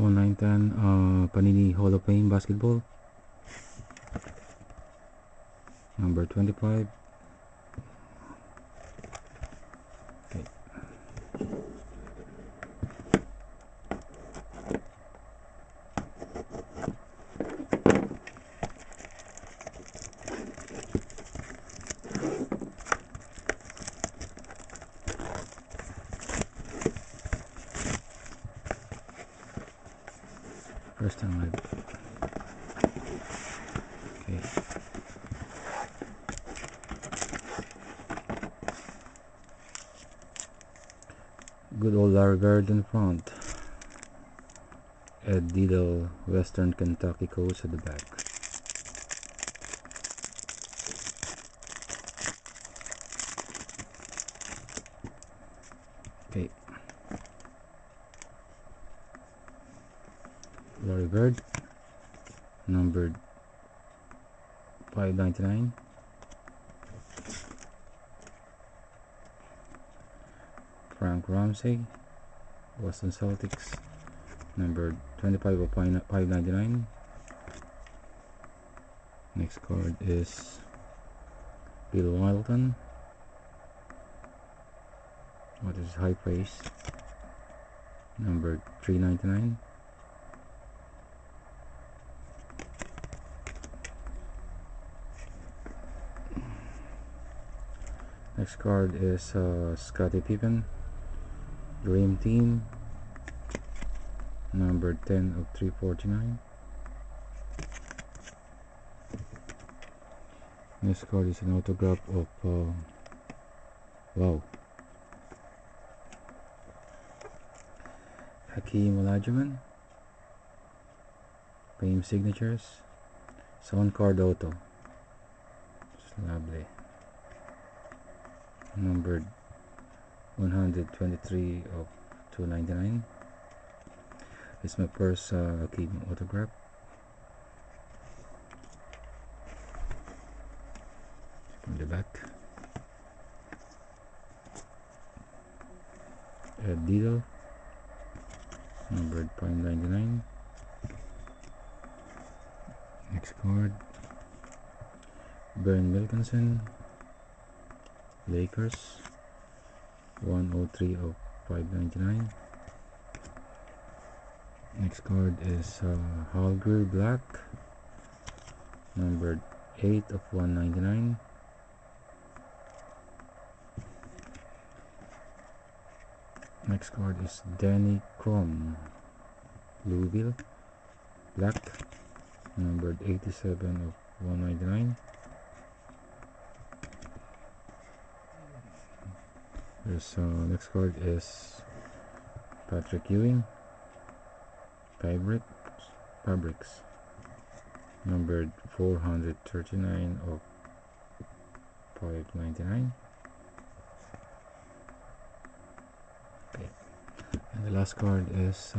1910 Panini Hall of Fame basketball, number 25. Okay. First time live. Okay. Good old Larry Bird in front. Ed Diddle, Western Kentucky coach at the back. Okay. Larry Bird, numbered 599. Frank Ramsey, Boston Celtics, numbered 25 of 599. Next card is Bill Walton. What is high praise? Numbered 399. Next card is Scottie Pippen, Dream Team, number 10 of 349. Next card is an autograph of wow, Hakeem Olajuwon, Fame Signatures, Sound Card Auto. It's lovely. Numbered 123 of 299. It's my first Hakeem autograph. From the back, Ed Diddle, numbered 599. Next card, Bernd Wilkinson, Lakers, 103 of 599. Next card is Holger Black, numbered 8 of 199. Next card is Danny Crum, Louisville, Black, numbered 87 of 199. Next card is Patrick Ewing, Fabrics, numbered 439 of 599. Okay, and the last card is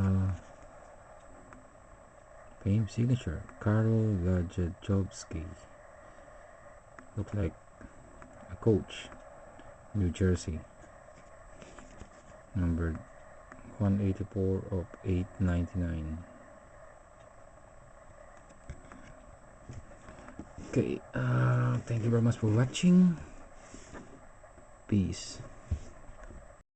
Fame Signature, Karol Lajejowski. Looks like a coach, New Jersey, numbered 184 of 899. Okay, thank you very much for watching. Peace.